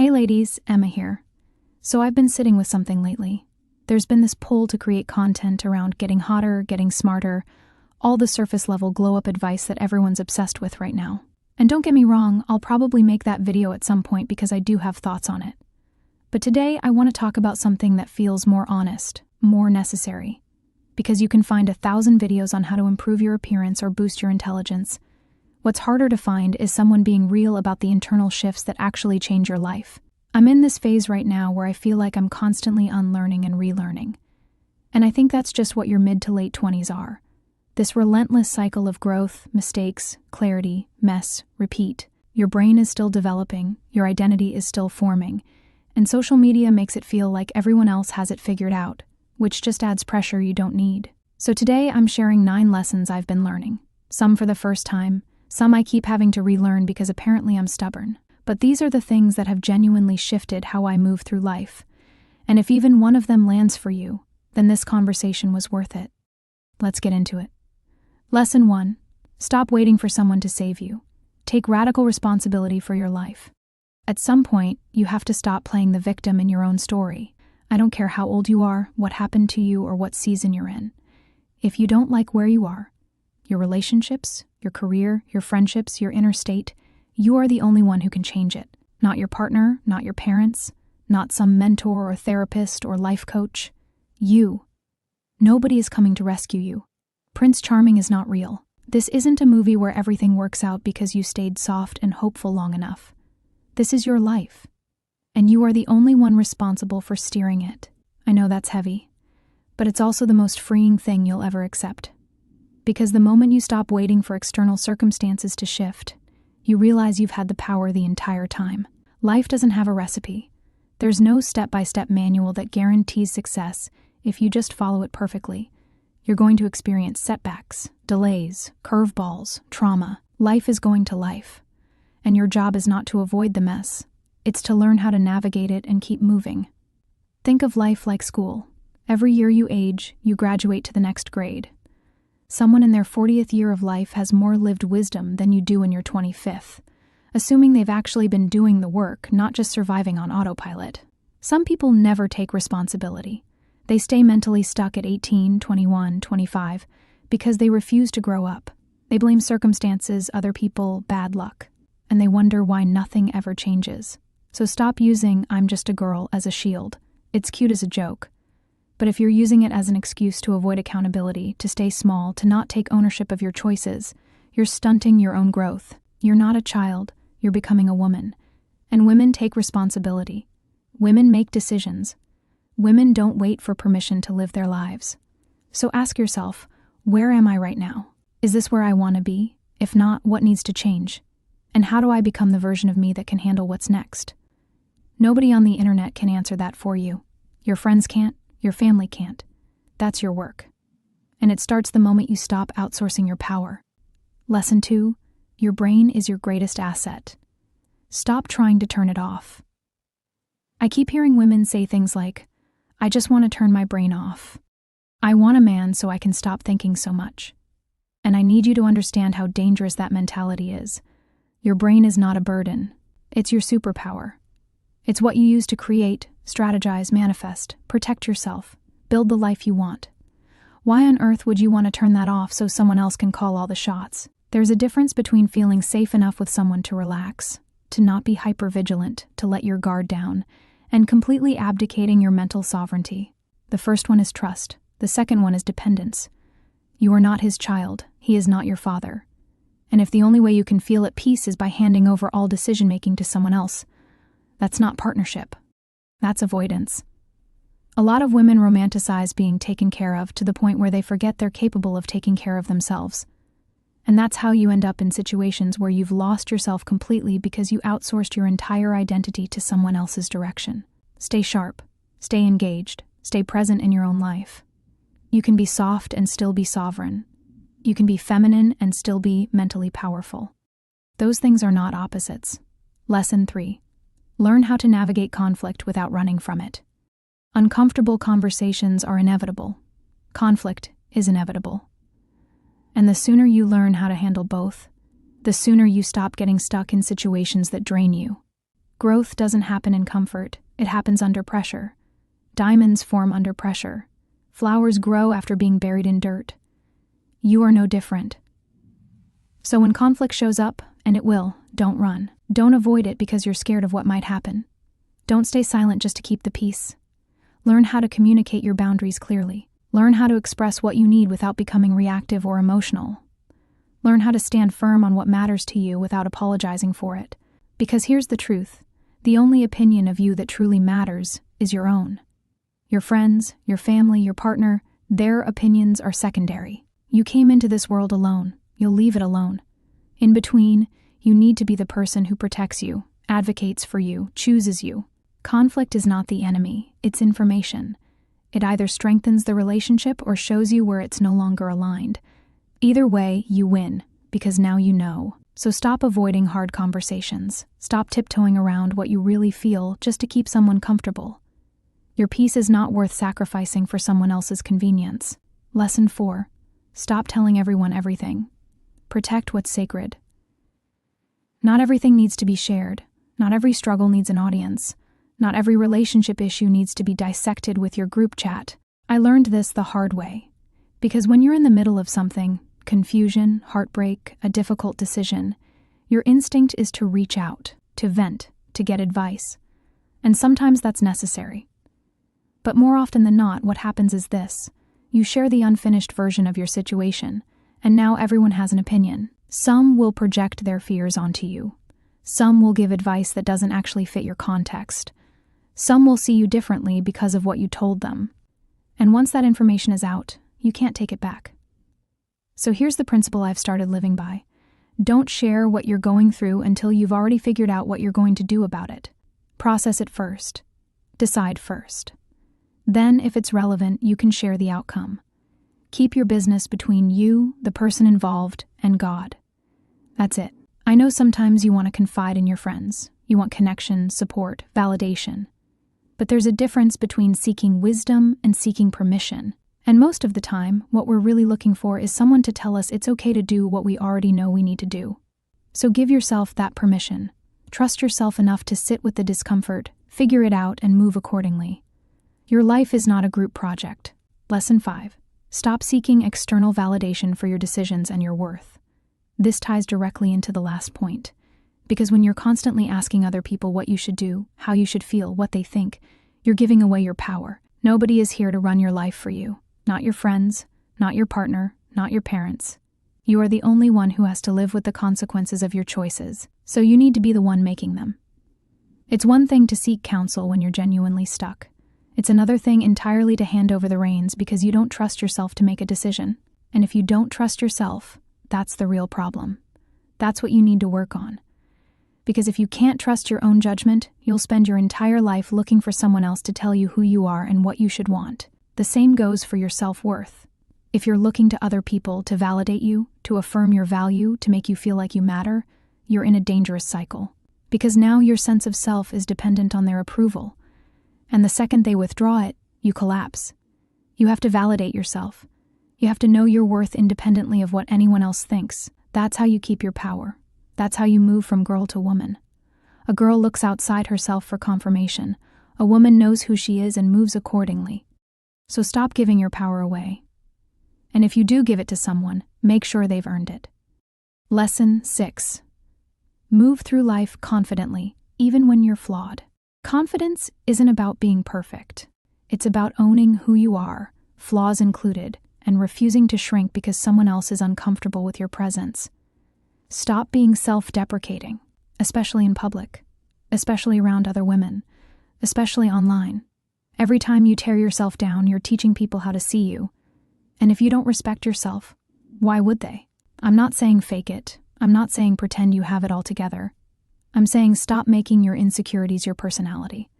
Hey ladies, Emma here. So I've been sitting with something lately. There's been this pull to create content around getting hotter, getting smarter, all the surface level glow up advice that everyone's obsessed with right now. And don't get me wrong, I'll probably make that video at some point because I do have thoughts on it. But today I want to talk about something that feels more honest, more necessary. Because you can find 1,000 videos on how to improve your appearance or boost your intelligence. What's harder to find is someone being real about the internal shifts that actually change your life. I'm in this phase right now where I feel like I'm constantly unlearning and relearning. And I think that's just what your mid to late 20s are. This relentless cycle of growth, mistakes, clarity, mess, repeat. Your brain is still developing, your identity is still forming, and social media makes it feel like everyone else has it figured out, which just adds pressure you don't need. So today I'm sharing 9 lessons I've been learning. Some for the first time, some I keep having to relearn because apparently I'm stubborn. But these are the things that have genuinely shifted how I move through life. And if even one of them lands for you, then this conversation was worth it. Let's get into it. Lesson 1. Stop waiting for someone to save you. Take radical responsibility for your life. At some point, you have to stop playing the victim in your own story. I don't care how old you are, what happened to you, or what season you're in. If you don't like where you are, your relationships, your career, your friendships, your inner state, you are the only one who can change it. Not your partner, not your parents, not some mentor or therapist or life coach. You. Nobody is coming to rescue you. Prince Charming is not real. This isn't a movie where everything works out because you stayed soft and hopeful long enough. This is your life, and you are the only one responsible for steering it. I know that's heavy, but it's also the most freeing thing you'll ever accept. Because the moment you stop waiting for external circumstances to shift, you realize you've had the power the entire time. Life doesn't have a recipe. There's no step-by-step manual that guarantees success if you just follow it perfectly. You're going to experience setbacks, delays, curveballs, trauma. Life is going to life. And your job is not to avoid the mess. It's to learn how to navigate it and keep moving. Think of life like school. Every year you age, you graduate to the next grade. Someone in their 40th year of life has more lived wisdom than you do in your 25th, assuming they've actually been doing the work, not just surviving on autopilot. Some people never take responsibility. They stay mentally stuck at 18, 21, 25 because they refuse to grow up. They blame circumstances, other people, bad luck, and they wonder why nothing ever changes. So stop using "I'm just a girl" as a shield. It's cute as a joke. But if you're using it as an excuse to avoid accountability, to stay small, to not take ownership of your choices, you're stunting your own growth. You're not a child, you're becoming a woman. And women take responsibility. Women make decisions. Women don't wait for permission to live their lives. So ask yourself, where am I right now? Is this where I want to be? If not, what needs to change? And how do I become the version of me that can handle what's next? Nobody on the internet can answer that for you. Your friends can't. Your family can't. That's your work. And it starts the moment you stop outsourcing your power. Lesson 2, your brain is your greatest asset. Stop trying to turn it off. I keep hearing women say things like, "I just want to turn my brain off. I want a man so I can stop thinking so much." And I need you to understand how dangerous that mentality is. Your brain is not a burden. It's your superpower. It's what you use to create, strategize, manifest, protect yourself, build the life you want. Why on earth would you want to turn that off so someone else can call all the shots? There's a difference between feeling safe enough with someone to relax, to not be hypervigilant, to let your guard down, and completely abdicating your mental sovereignty. The first one is trust. The second one is dependence. You are not his child. He is not your father. And if the only way you can feel at peace is by handing over all decision-making to someone else, that's not partnership. That's avoidance. A lot of women romanticize being taken care of to the point where they forget they're capable of taking care of themselves. And that's how you end up in situations where you've lost yourself completely because you outsourced your entire identity to someone else's direction. Stay sharp. Stay engaged. Stay present in your own life. You can be soft and still be sovereign. You can be feminine and still be mentally powerful. Those things are not opposites. Lesson 3. Learn how to navigate conflict without running from it. Uncomfortable conversations are inevitable. Conflict is inevitable. And the sooner you learn how to handle both, the sooner you stop getting stuck in situations that drain you. Growth doesn't happen in comfort, it happens under pressure. Diamonds form under pressure. Flowers grow after being buried in dirt. You are no different. So when conflict shows up, and it will, don't run. Don't avoid it because you're scared of what might happen. Don't stay silent just to keep the peace. Learn how to communicate your boundaries clearly. Learn how to express what you need without becoming reactive or emotional. Learn how to stand firm on what matters to you without apologizing for it. Because here's the truth. The only opinion of you that truly matters is your own. Your friends, your family, your partner, their opinions are secondary. You came into this world alone. You'll leave it alone. In between, you need to be the person who protects you, advocates for you, chooses you. Conflict is not the enemy, it's information. It either strengthens the relationship or shows you where it's no longer aligned. Either way, you win, because now you know. So stop avoiding hard conversations. Stop tiptoeing around what you really feel just to keep someone comfortable. Your peace is not worth sacrificing for someone else's convenience. Lesson 4. Stop telling everyone everything. Protect what's sacred. Not everything needs to be shared. Not every struggle needs an audience. Not every relationship issue needs to be dissected with your group chat. I learned this the hard way. Because when you're in the middle of something, confusion, heartbreak, a difficult decision, your instinct is to reach out, to vent, to get advice. And sometimes that's necessary. But more often than not, what happens is this. You share the unfinished version of your situation, and now everyone has an opinion. Some will project their fears onto you. Some will give advice that doesn't actually fit your context. Some will see you differently because of what you told them. And once that information is out, you can't take it back. So here's the principle I've started living by. Don't share what you're going through until you've already figured out what you're going to do about it. Process it first. Decide first. Then, if it's relevant, you can share the outcome. Keep your business between you, the person involved, and God. That's it. I know sometimes you want to confide in your friends. You want connection, support, validation. But there's a difference between seeking wisdom and seeking permission. And most of the time, what we're really looking for is someone to tell us it's okay to do what we already know we need to do. So give yourself that permission. Trust yourself enough to sit with the discomfort, figure it out, and move accordingly. Your life is not a group project. Lesson 5. Stop seeking external validation for your decisions and your worth. This ties directly into the last point. Because when you're constantly asking other people what you should do, how you should feel, what they think, you're giving away your power. Nobody is here to run your life for you. Not your friends, not your partner, not your parents. You are the only one who has to live with the consequences of your choices, so you need to be the one making them. It's one thing to seek counsel when you're genuinely stuck. It's another thing entirely to hand over the reins because you don't trust yourself to make a decision. And if you don't trust yourself, that's the real problem. That's what you need to work on. Because if you can't trust your own judgment, you'll spend your entire life looking for someone else to tell you who you are and what you should want. The same goes for your self-worth. If you're looking to other people to validate you, to affirm your value, to make you feel like you matter, you're in a dangerous cycle. Because now your sense of self is dependent on their approval. And the second they withdraw it, you collapse. You have to validate yourself. You have to know your worth independently of what anyone else thinks. That's how you keep your power. That's how you move from girl to woman. A girl looks outside herself for confirmation. A woman knows who she is and moves accordingly. So stop giving your power away. And if you do give it to someone, make sure they've earned it. Lesson 6. Move through life confidently, even when you're flawed. Confidence isn't about being perfect. It's about owning who you are, flaws included, and refusing to shrink because someone else is uncomfortable with your presence. Stop being self-deprecating, especially in public, especially around other women, especially online. Every time you tear yourself down, you're teaching people how to see you. And if you don't respect yourself, why would they? I'm not saying fake it. I'm not saying pretend you have it all together. I'm saying stop making your insecurities your personality.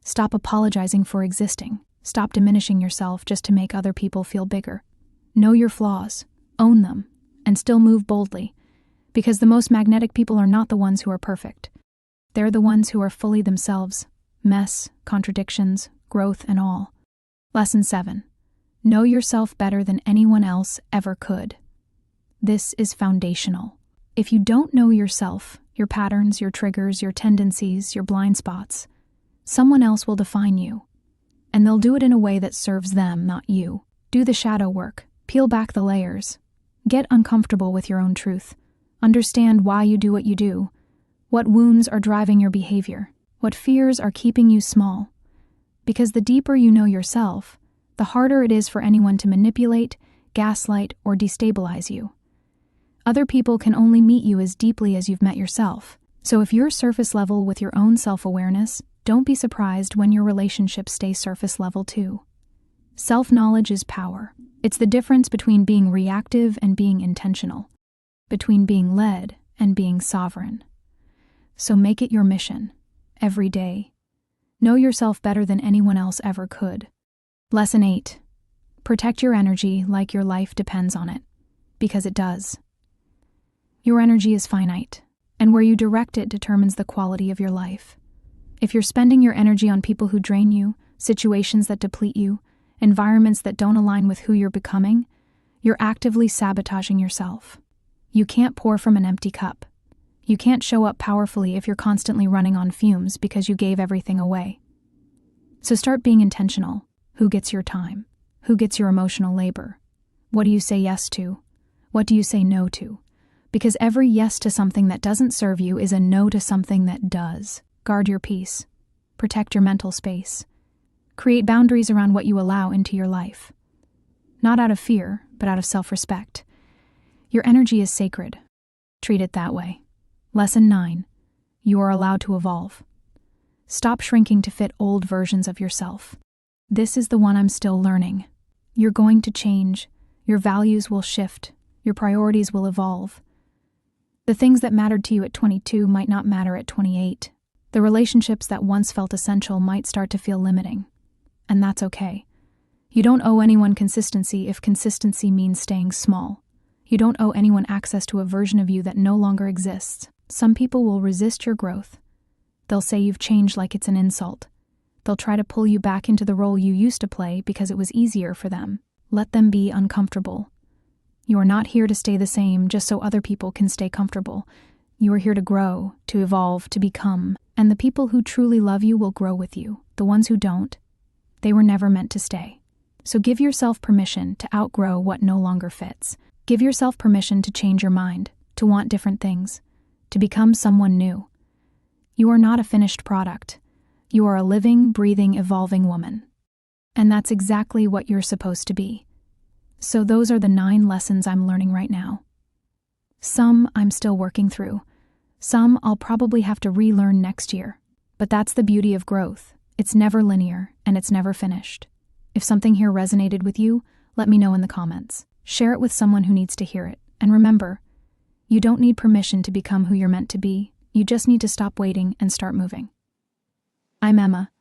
Stop apologizing for existing. Stop diminishing yourself just to make other people feel bigger. Know your flaws, own them, and still move boldly. Because the most magnetic people are not the ones who are perfect. They're the ones who are fully themselves. Mess, contradictions, growth, and all. Lesson 7. Know yourself better than anyone else ever could. This is foundational. If you don't know yourself, your patterns, your triggers, your tendencies, your blind spots. Someone else will define you, and they'll do it in a way that serves them, not you. Do the shadow work. Peel back the layers. Get uncomfortable with your own truth. Understand why you do what you do. What wounds are driving your behavior? What fears are keeping you small? Because the deeper you know yourself, the harder it is for anyone to manipulate, gaslight, or destabilize you. Other people can only meet you as deeply as you've met yourself. So if you're surface level with your own self-awareness, don't be surprised when your relationships stay surface level too. Self-knowledge is power. It's the difference between being reactive and being intentional, between being led and being sovereign. So make it your mission, every day. Know yourself better than anyone else ever could. Lesson 8. Protect your energy like your life depends on it, because it does. Your energy is finite, and where you direct it determines the quality of your life. If you're spending your energy on people who drain you, situations that deplete you, environments that don't align with who you're becoming, you're actively sabotaging yourself. You can't pour from an empty cup. You can't show up powerfully if you're constantly running on fumes because you gave everything away. So start being intentional. Who gets your time? Who gets your emotional labor? What do you say yes to? What do you say no to? Because every yes to something that doesn't serve you is a no to something that does. Guard your peace. Protect your mental space. Create boundaries around what you allow into your life. Not out of fear, but out of self-respect. Your energy is sacred. Treat it that way. Lesson 9. You are allowed to evolve. Stop shrinking to fit old versions of yourself. This is the one I'm still learning. You're going to change. Your values will shift. Your priorities will evolve. The things that mattered to you at 22 might not matter at 28. The relationships that once felt essential might start to feel limiting. And that's okay. You don't owe anyone consistency if consistency means staying small. You don't owe anyone access to a version of you that no longer exists. Some people will resist your growth. They'll say you've changed like it's an insult. They'll try to pull you back into the role you used to play because it was easier for them. Let them be uncomfortable. You are not here to stay the same just so other people can stay comfortable. You are here to grow, to evolve, to become. And the people who truly love you will grow with you. The ones who don't, they were never meant to stay. So give yourself permission to outgrow what no longer fits. Give yourself permission to change your mind, to want different things, to become someone new. You are not a finished product. You are a living, breathing, evolving woman. And that's exactly what you're supposed to be. So those are the 9 lessons I'm learning right now. Some I'm still working through. Some I'll probably have to relearn next year. But that's the beauty of growth. It's never linear, and it's never finished. If something here resonated with you, let me know in the comments. Share it with someone who needs to hear it. And remember, you don't need permission to become who you're meant to be. You just need to stop waiting and start moving. I'm Emma,